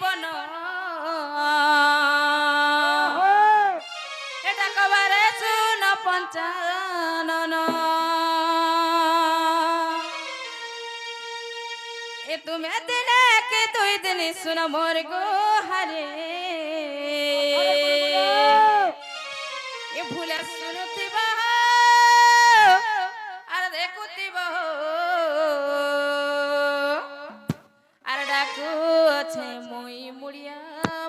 জীবন এটা কবারে শুন পঞ্চানন এ তুমি দিনে কে তুই দিন শুন মোর গো হারে এ ভুলে শুনতিব আর দেখুতিব আর ডাকু আছে মই মুড়িয়া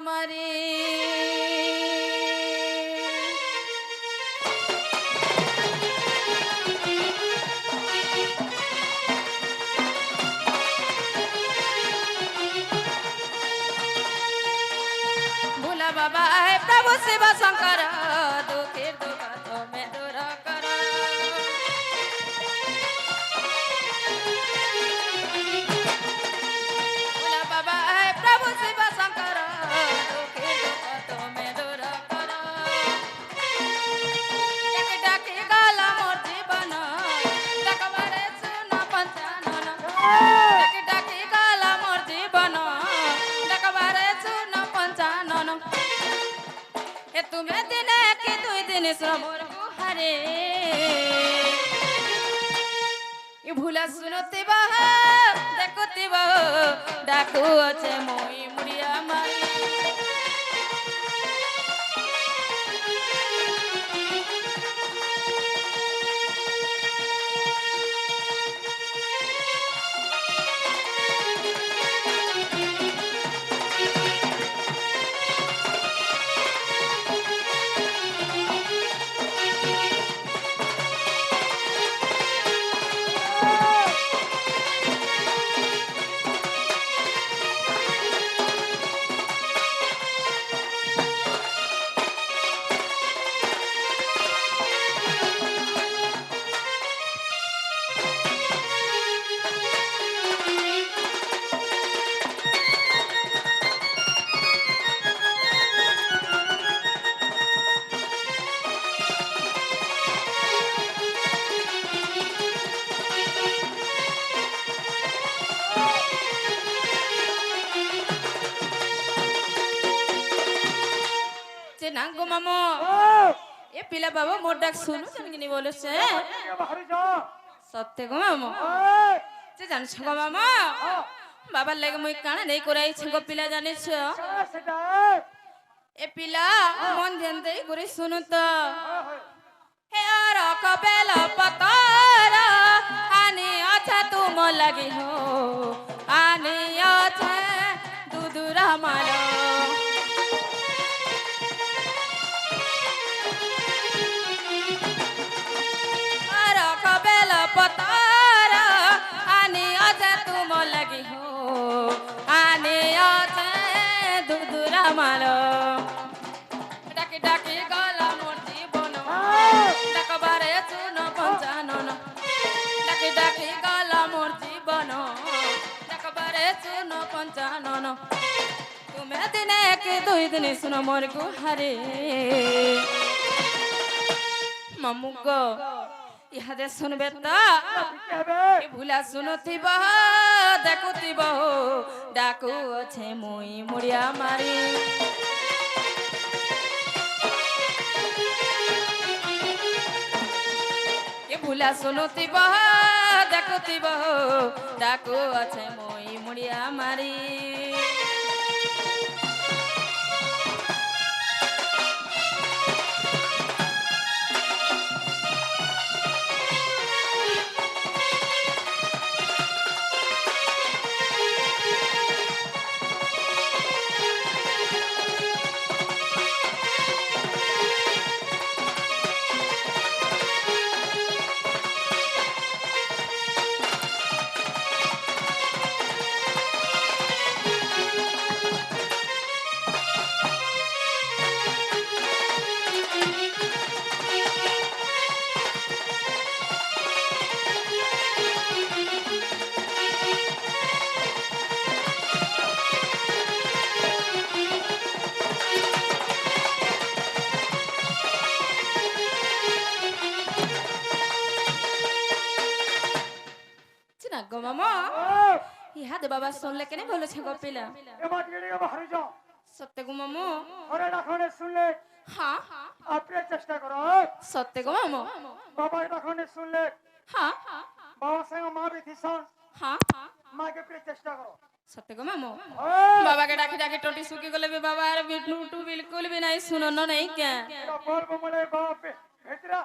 মারে भोला बाबा है प्रभु शिव शंकर दुखेर दुख तुम्हें दूर कर भोला बाबा है प्रभु शिव शंकर दुखेर दुख तुम्हें दूर कर डाके डाके गाला मोर जीवन डकबारे सुन पंचानन डाके डाके गाला मोर जीवन डकबारे सुन पंचानन ए तुम्हें दिने कि दुई दिन श्रमर गुहारे ये भूला सुनते बह देखते बह डाकू अच्छे मोई मुड़िया मारी नांगो मामो ये पिला बाबा मोर डाक सुनो जानकिनी बोले से सत्य गो मामो जे जान छगो मामो बाबा लगे मुई काना नहीं कराई छगो पिला जाने छ ए पिला मन ध्यान दे करे सुनो तो हे आर कबेला पतार आने अच्छा तुम लगी हो आने अच्छा दूदुरा मालो पतार आने आजा तुम लगी हो आने आजा दूदुरा मालो डाके डाके गला मोर जीवन डकबारे सुन पंचानन डाके डाके गला मोर जीवन डकबारे सुन पंचानन तुम्हें दिने के दुई दिन सुन मोर गुहारे मामू गो इहादे सुनबे तो भूला सुनथिब देखुथिब डाकू अच्छे मुई मुड़िया मारी भूला सुनथिब देखुथिब डाकू अच्छे मुई मुड़िया मारी বাবা শুনলে কেন বলেছে গো পিলা এবার গেলে বাহারে যাও সত্যি গো মামু ঘরে রাখনে শুনলে হ্যাঁ আপনি চেষ্টা করো সত্যি গো মামু বাবা রাখনে শুনলে হ্যাঁ বাবার সঙ্গে মা বিথিসন হ্যাঁ মাকে প্রে চেষ্টা করো সত্যি গো মামু ও বাবাকে ডাকি ডাকি টোটি শুকি গলে বি বাবা আর বিটু বিলকুল বি নাই শুনো না নাই কে এটা বলবো বলে বাবা ভেতরা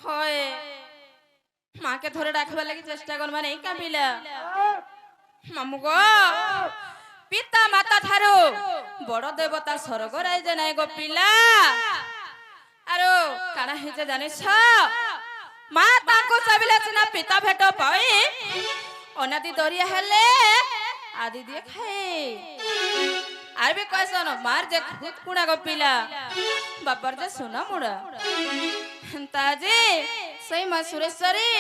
হয় মাকে ধরে রাখবার লাগি চেষ্টা করবা নাই কা পিলা মামু গো পিতা মাতা ঠারু বড় দেবতা স্বর্গ রাইজে নাই গো পিলা আরো কানা হেজে জানিস মা তাଙ୍କୁ চাবিলে সিনা পিতা ভেট পাই অনাদি দরিয়া হেলে আদি দিয়ে খাই আর বি কয়সন মার যে খুদ কুড়া গো পিলা বাবার যে সোনা মুড়া তাজি সেই মা সুরেশ্বরী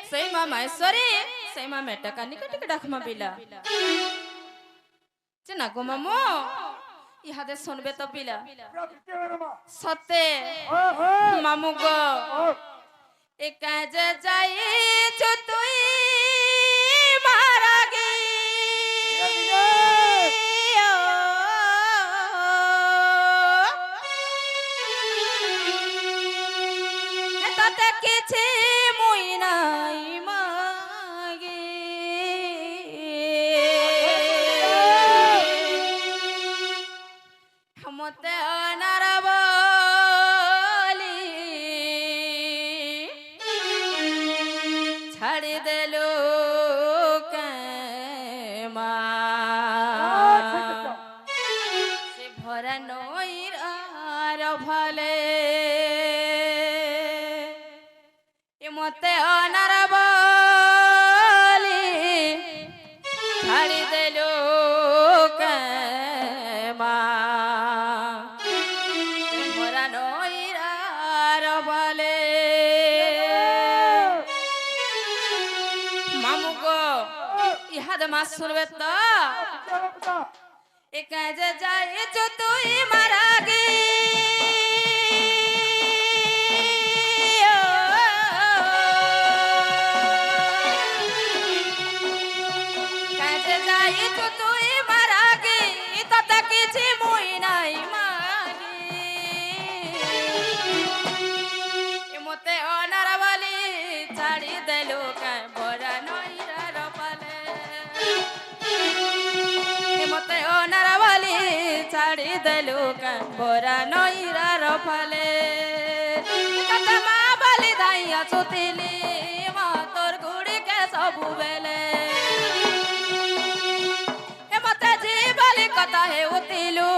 সেই মা মাহেশ্বরী সেই মা মেটাকা নিকট ডাকমা পিলা চেনা গো মামু ইহাদে শুনবে তো পিলা সত্যে মামু গো একা যে যাই তুই মারা গে তাতে কিছু মুই নাই মাগে মতে অনারব ছাড়ি দেল মা সে ভরা নইর আর ভালে মতে অনারব ছাড়ি দেল মা ভরা নইর আর ভালে মামু গো ইহাদ মাস শুনবে তো একা যে যাই তুই মারা গে কাজে যাই তুই মারা গে তাতে কিছু মুই নাই মাগে মতে অনারবালি ছাড়ি দেল বরা নইরার পালে মতে অনারবালি ছাড়ি দেল বরা নইরার পালে কত মা বলি দাইয়া সুতিলি মা তোর গুড়িকে সবু বেলে মতে জীবলি কথা হে উতিলু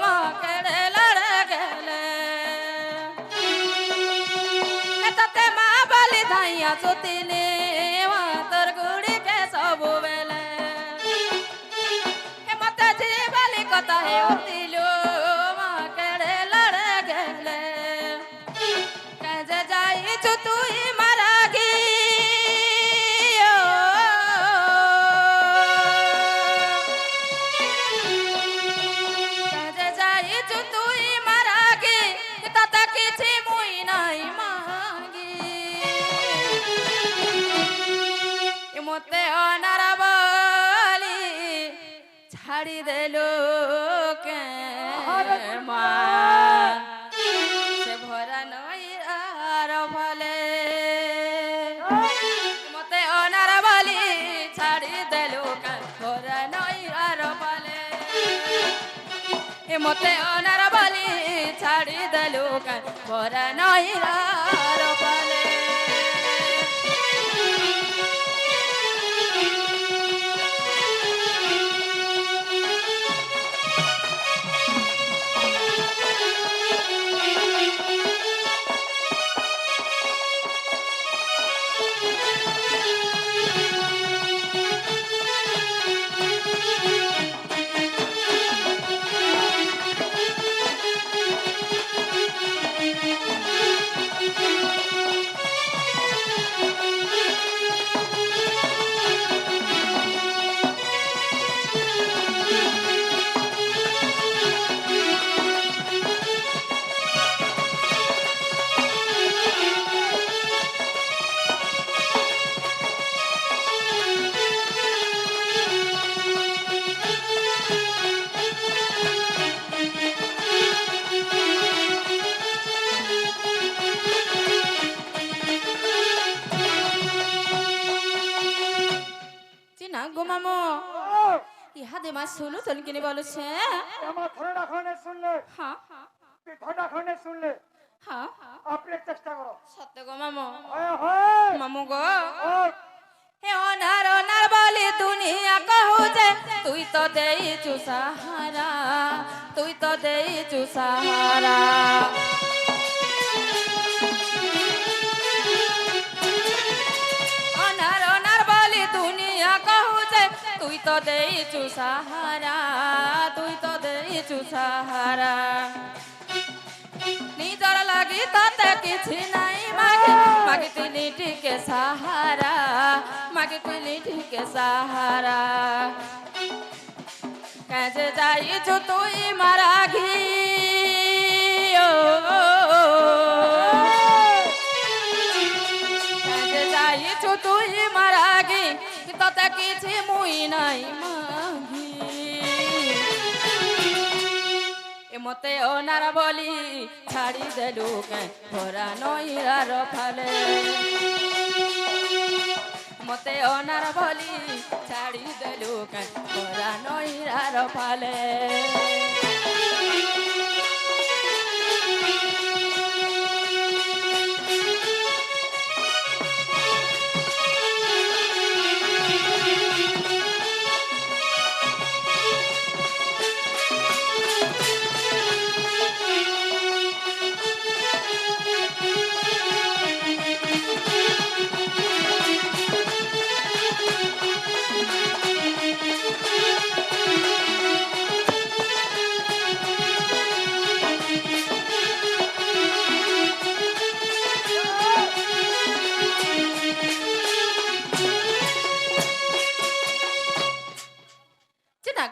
মা কেড়ে লড়ে গেলে তাতে মা বলি ধাইয়া সুতিলি মা তোর গুড়িকে সবু বেলে মতে জীবলি কথা হে উতিলু মা কেড়ে লড়ে গেলে কাজে যাই তুই মারা গে কাজে যাই তুই মারা গে তাতে কিছু মুই নাই মাগি মতে অনারবালি ছাড়ি দেল মা সে ভরা নই আর ভালে মতে অনারবালি ছাড়ি দেল ভরা নই আর ভালে মতে অনারবালি ছাড়ি দেল ভরা নই আর ভালে শুনু তুমি কিনে বলছে আমার ধরে রাখনে শুনলে হ্যাঁ পিঠা রাখনে শুনলে হ্যাঁ আপনি চেষ্টা করো সত্য গো মামু হয় হয় মামু গো ও হে অনার অনার বলি দুনিয়া কহুছে তুই তো দেইছু সাহারা তুই তো দেইছু সাহারা অনার অনার বলি দুনিয়া কহুছে তুই তো দেইছু সাহারা তুই তো দেইছু সাহারা নিজর লাগি তাতে কিছু নাই মাগে মাগে তুই লিটিকে সাহারা মাগে তুই লিটিকে সাহারা কাজে যাইছু তুই মারা ঘি কাজে যাইছু তুই মারা ঘি তাতে কিছু মুই নাই মাগি মতে ওনার বলি ছাড়ি দেলু কে ভরা নইরার ফালে মতে ওনার বলি ছাড়ি দেলু কে ভরা নইরার ফালে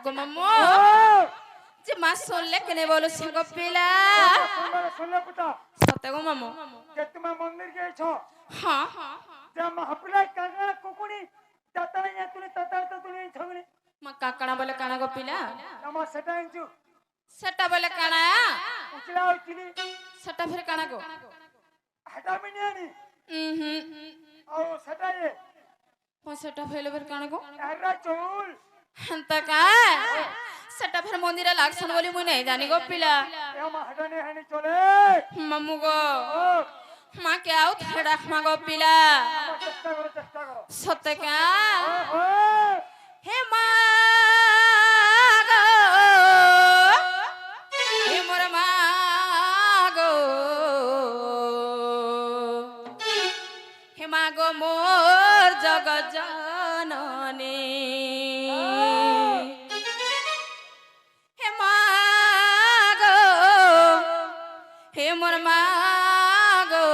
গো মামু যে মা শুনলে কেনে বলো সে গো পিলা শুনলে শুনলে পুতা সত্য গো মামু যে তুমি মন্দির গিয়েছ হ্যাঁ যে মহাপিলাই কাঁকড়া কুকুরি তাতাই না তুলি তাতাই তো তুলি ছগনি মা কাকড়া বলে কানা গো পিলা আমার সেটা ইঞ্চু সেটা বলে কানা উচলা উচলি সেটা ফের কানা গো হাটা মিনিয়ানি হুম আর সেটা এ সেটা ফেলে ফের কানা গো এরা চুল হেন্তা কা সেটা ফের মন্দিরে লাগছন বলি মুই নাই জানি গো পিলা এ মা হাটানি হানি চলে মামু গো ও মা কে আউ থেড়া মা গো পিলা আমার চেষ্টা করো সত্য কা ও হে মা গো হে মোর মা গো হে মা গো মোর জগৎ জননী হে মা গো হে মোর মা গো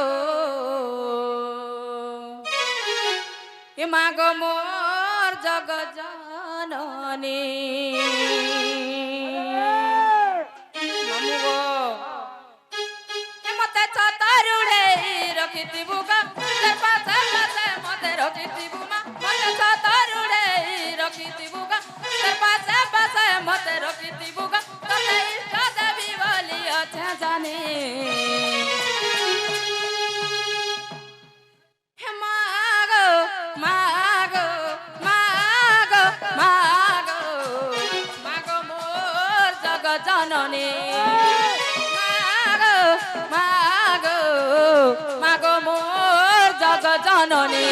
হে মা গো মোর জগৎ জননী মামু গো হে মতে ছতরুড়ে রখিতিবু গা তোর পাশে পাশে মতে রখিতিবু মা মতে ছতরুড়ে রখিতিবু গা তোর পাশে পাশে মতে রখিতিবু গা তোতে ইষ্ট দেবী বলি আছে জানে হে মা গো মা গো মা গো মা গো মা গো মোর জগৎ জননী মা গো মা গো মা গো মোর জগৎ জননী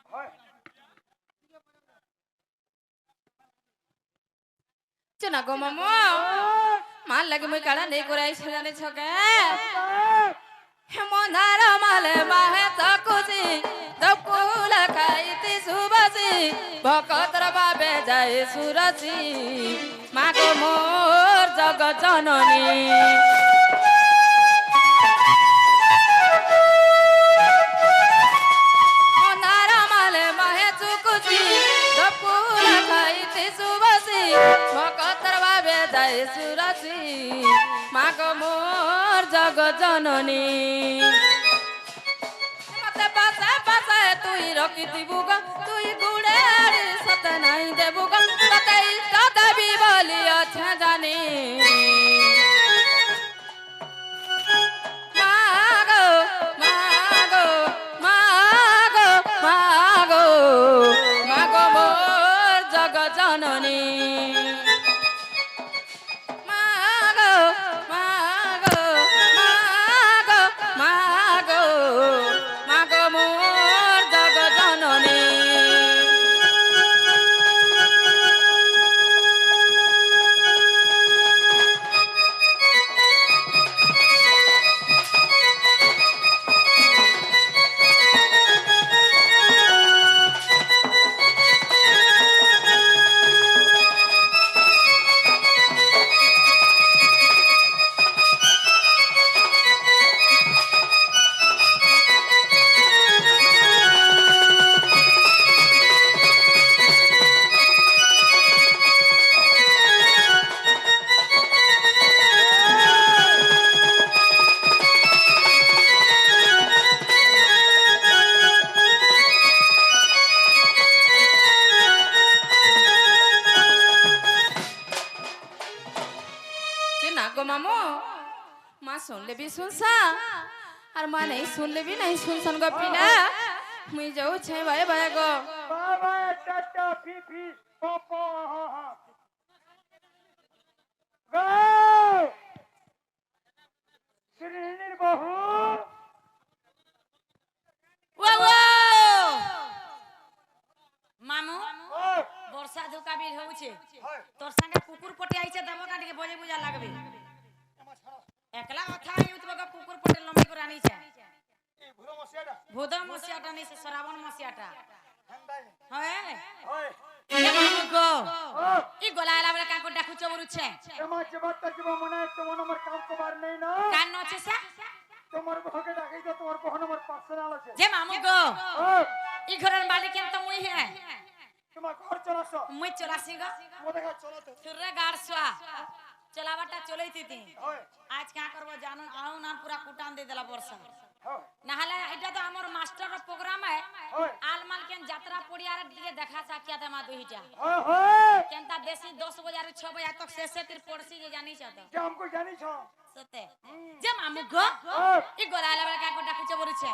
হয় চেনা গো মামু মাল লাগে মই কাড়া নেই করাই সাজানে ছকে হেমনার মালে মাহে তকুজি দপুল খাইতি সুবাসি ভকতর বাবে যায় সুরসি মা গো মোর জগৎ জননী হেমনার মালে মাহে চুকুজি দপুল খাইতি সুবাসি ভকতর বাবে যায় সুরসি মা গো মোর জগৎ জননী মতে পাশে পাশে তুই রকি দিবুগা তুই গুড়ে সতে নাই দেবুগা ততে ইষ্ট দেবী বলি আছে জানি মাগো মাগো মাগো মাগো মাগো মোর জগৎ জননী মাগো মাগো মাগো মাগো মাগো মোর জগৎ জননী চেনা গো মামু মা শুনলে বি শুনসা আর মা নেই শুনলে বি নাই শুনসন গো পিলা মুই যাও ছে ভাই ভাই গো বাবা টাটা ফি পপ গো শ্রীনির বহু ও মামু ওই বর্ষা ধোকা বিল হচ্ছে হয় তোর সঙ্গে কুকুর পটে আইছে দেবো কাটিকে বজে বুঝা লাগবে একলা কথা ইউটিউবে কুকুর পটে লম্বি করে আনিছে এই ভুরো মশিয়াটা ভূত মসিয়াটা নিছে শ্রাবণ মসিয়াটা হান্দাই হ্যাঁ হয় এ মামু গো ও ই গলা এলা বলে কাকু ডাকু চবরুছে তোমার জবাবটা জীব মনে হয় তোমার আমার কাম কবার নেই না কান নছে সে তোমার বহকে ডাকাই তো তোমার বহন আমার পার্সোনাল আছে যে মামু গো ও ই ঘরের মালিক কেন তো মুই হে তোমার ঘর চলাছ মুই চলাসি গো মোদের ঘর চলাতে সুরে গাড়ছুয়া চলাবাটা চলাইতি তি হয় আজ কা করব জানো আউ না পুরা কুটান দে দেলা বর্ষা হয় নাহলে এটা তো আমার মাস্টার প্রোগ্রাম है হয় আলমাল কেন যাত্রা পড়িয়ার দিকে দেখা সাকিয়া দেমা দুইটা হয় কেনতা বেশি 10 বাজার 6 বাজার তক শেষে তীর পড়ছি যে জানি চাত যে हमको জানি ছ সতে যে মামু গো হয় ই গলালা বলে কাকু ডাকুছে বলছে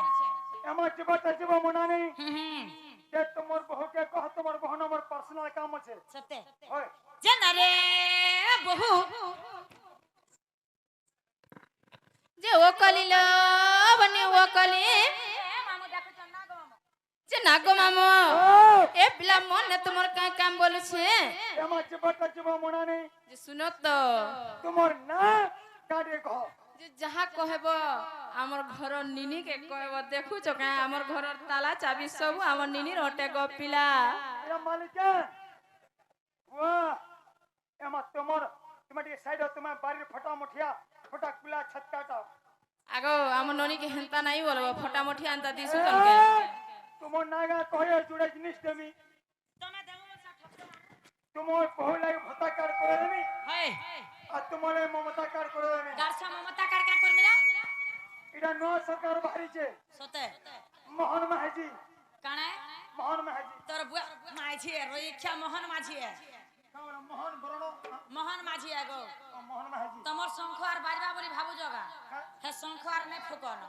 আমার জবাবটা জীব মনে নেই হুম যে তোমার বহকে কহ তোমার বহন আমার পার্সোনাল কাম আছে সতে হয় যে না রে বহু যে ও কলিল বনে ও কলি মামু ডাকুছ না গো মামু যে না গো মামু ও এ পিলা মনে তোমার কাই কাম বলছে আমার জবাবটা জীব মনে নেই যে শুনো তো তোমার না কাটে কহ যে যাহা কহেব আমার ঘর নিনি কে কহেব দেখুছ কা আমার ঘরর তালা চাবি সব আমার নিনির অটে গো পিলা এরা মালিক ও এমা তোমার তোমার এই সাইড তোমার বাড়ির ফটা মুঠিয়া ফটা কুলা ছটকাটা আগো আমার ননি কে হেনতা নাই বলবো ফটামটি আনতা দিছু কালকে তোমার নাগা কহে জুড়ে জিনিস দেবি তুমি দেবো বলছা ঠকছো তোমার বহু লাগে ভতা কার করে দেবি হয় আর তোমার এই মমতা কার করে দেবি গারসা মমতা কার কা করমি না এটা নয়া সরকার বাড়িছে সতে মোহন মাঝি কানে মোহন মাঝি তোর মাঝি রইখ্যা মোহন মাঝি মোহন বড় মোহন মাঝি গো মোহন মাঝি তোমার শঙ্খ আর বাজবা বলি ভাবু জগা হে শঙ্খ আর নাই ফুকন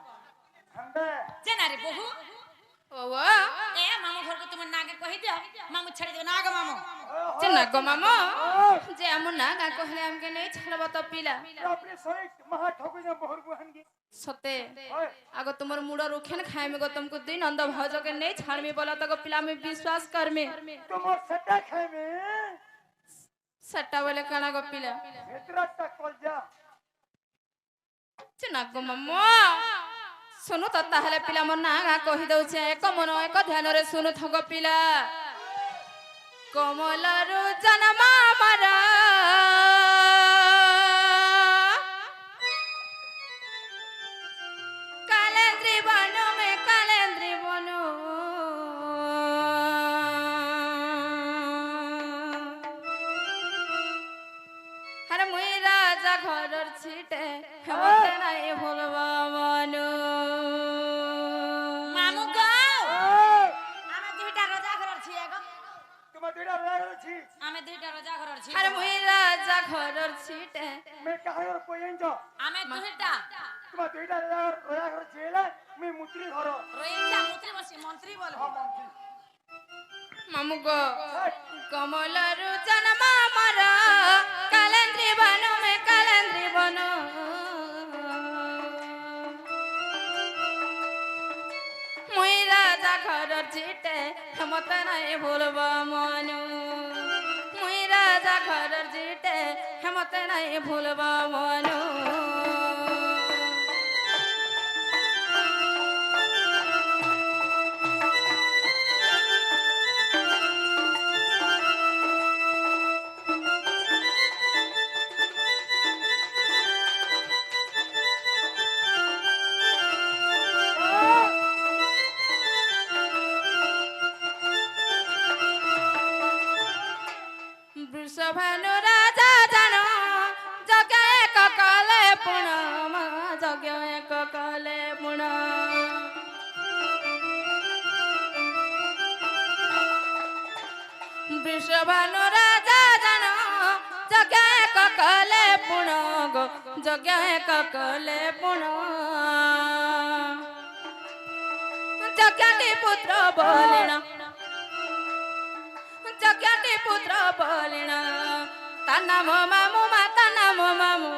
হন্দে যে না রে বহু ও এ মামু ঘরকে তুমি নাগে কহি দিও মামু ছাড়ি দিও না গো মামু যে না গো মামু যে আমু না গা কহলে আমকে নেই ছাড়ব তো পিলা अपने सही महा ठाकुर ने बहुर बुहन की सते ओए आगो तुमर मुड़ा रुखेन खाए में गो तुमको दिन नंद भौज के नहीं छाड़ में बोला तो पिला में विश्वास कर में तुमर सट्टा खाए में सट्टा वाले काना गो पिला भीतर तक कल जा चिना गो मम्मा सुनु तो ताहले पिला मन ना कहि दउछे एक मन एक ध्यान रे सुनु थगो पिला कमलरु जन्मा मरा कालेंद्री बनो में कालेंद्री बनो हर मुई राजा घरर छिटे हेमते नाई भूलबा मनु মামু গো ओए আমি দুইটা রোজা ঘরর ছি গো तुम दुईटा रह छी আমি দুইটা রোজা ঘরর ছি हर मुई राजा घरर छिटे मैं कहां और कोई जो আমি দুইটা तुम दुईटा रह छीले मैं मुत्री घर রইটা মন্ত্রী বসি মন্ত্রী বল हां मंत्री मामुगो कमलरु जन्मा मरा कालेंद्री बनो में कालेंद्री बनो मुई राजा घरर छिटे हेमते नाई भूलबा मनु मुई राजा घरर छिटे हेमते नाई भूलबा मनु वृषभानु राजा जानो जग्य एक कले पुण जग्य एक कले पुण वृषभानु राजा जानो जग्य एक कले पुण गो जग्य एक कले पुण जग्यटी पुत्र बोलिण जग्याटी पुत्र बोलिण ता नाम मामु माता नाम मामु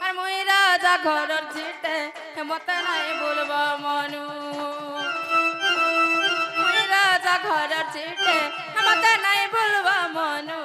আর মুই রাজা ঘরর ছিটে হেমতে নাই বলবা মনু মুই রাজা ঘরর ছিটে হেমতে নাই বলবা মনু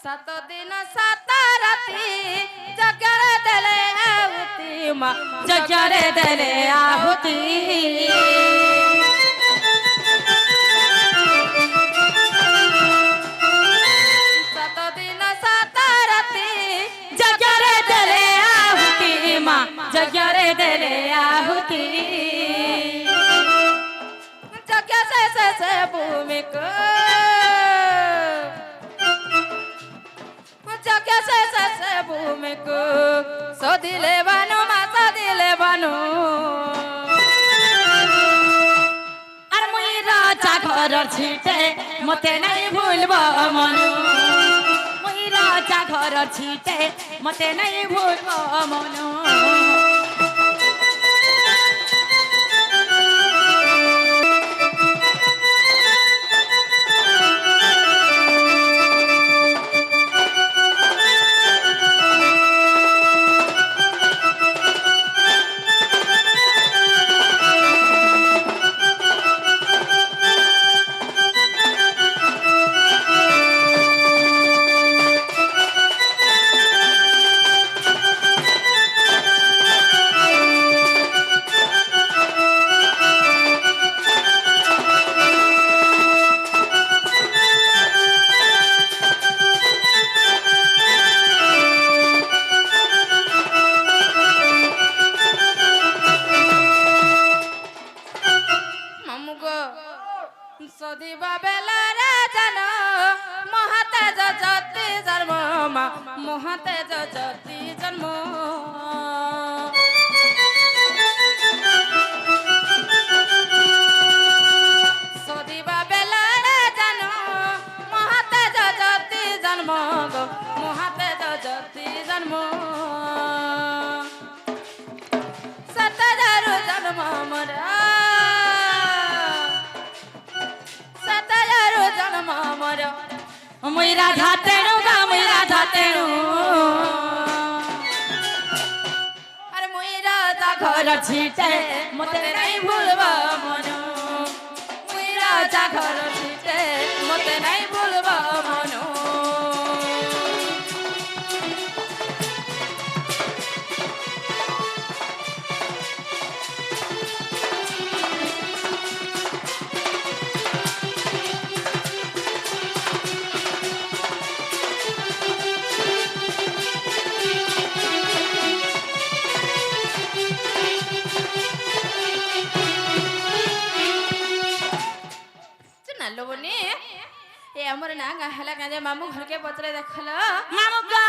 सात दिन सात राती जगरे देले आहुति माँ जगरे देले आहुति सात दिन सात राती जगरे देले आहुति माँ जगरे देले आहुति जग से भूमि को जग से भूमि को सदिले बानो माता दिले बानो আর মুই রাজা ঘরর ছিটে মতে নাই ভুলব মনু মুই রাজা ঘরর ছিটে মতে নাই ভুলব মনু মহাতে যতি জন্ম সদিবা বেলারে জানো মহাতে যতি জন্ম গো মহাতে যতি জন্ম সতজারু জন্ম মরা সতজারু জন্ম মরা মুই রাধা তেণু গা মুই রাধা তেণু আর মুই রাজা ঘর ছিটে মতে নাই ভুলব মন মুই রাজা ঘর ছিটে মতে নাই ভুলব মন নালো বনি এ আমার না গাহেলা গাঁজে মামু ঘরকে পত্রে দেখল মামু গা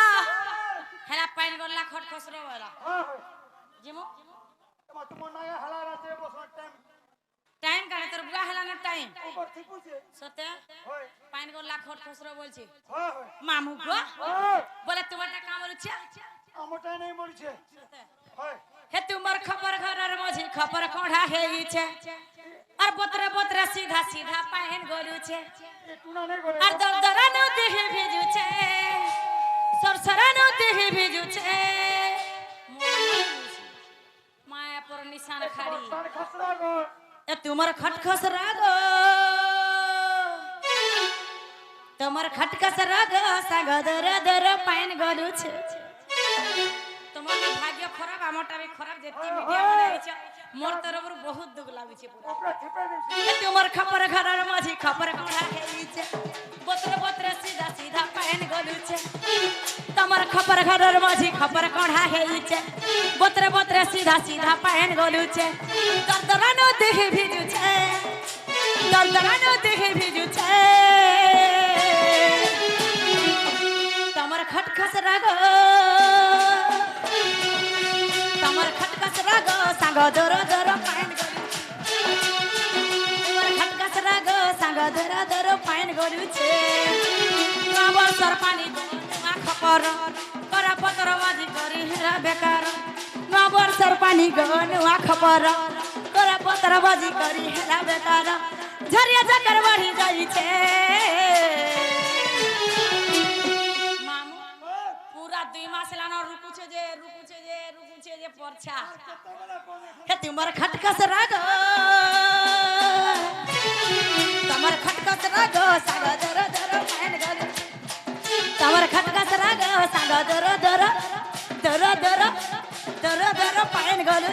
হেলা পাইন গল্লা খট খসরো বলা হ্যাঁ হয় জিমু তোমার নয়া হালা রাতে বসার টাইম টাইম কানে তোর বুয়া হেলা না টাইম উপর ঠিক বুঝে সতে হয় পাইন গল্লা খট খসরো বলছি হয় হয় মামু গো হয় বলে তোমারটা কাম হচ্ছে আমটা নেই মরছে হয় হে তোমার খবর ঘরের মাঝি খবর কোঢ়া হেইছে আর বতরে বতরে সিধা সিধা পাইন গলুছে এ টুনা নেই করে আর দরদরানো দেহে ভিজুছে সরসরানো দেহে ভিজুছে মায়া পর নিশান খাড়ি তার খসরা গো এ তোমার খটখস রাগ তোমার খটখস রাগ সাগ দর দর পাইন গলুছে তোমার ভাগ্য খারাপ আমারটা भी খারাপ যেতি মিডিয়া বানাইছে মোর তরফর বহুত দুঃখ লাগুছে পুরা ওপরে ঠেপে দিছি এ তোমার খবর ঘরের মাঝি খবর কোঢ়া হেইছে বতরে বতরে সিধা সিধা পাইন গলুছে তোমার খবর ঘরের মাঝি খবর কোঢ়া হেইছে বতরে বতরে সিধা সিধা পাইন গলুছে দরদরানো দেহে ভিজুছে দরদরানো দেহে ভিজুছে তোমার খটখস রাগ তোমার খটখস রাগ সাঙ্গ দর দর পাইন তোমার খটখস রাগ সাঙ্গ দর দর পাইন গলুছে নবসর পানি আখ পর করা পতর বাজি করি হেরা বেকার নবসর পানি গন আখ পর করা পতর বাজি করি হেরা বেকার ঝরিয়া চক্কর বড়ি যাইছে মামু पूरा 2 मास लाना रुकुचे जे परछा हे तुम्हार खटकस राग तुम्हार खटकस राग साग दर दर पाइन गल तुम्हार खटकस राग साग दर दर दर दर दर दर पाइन गल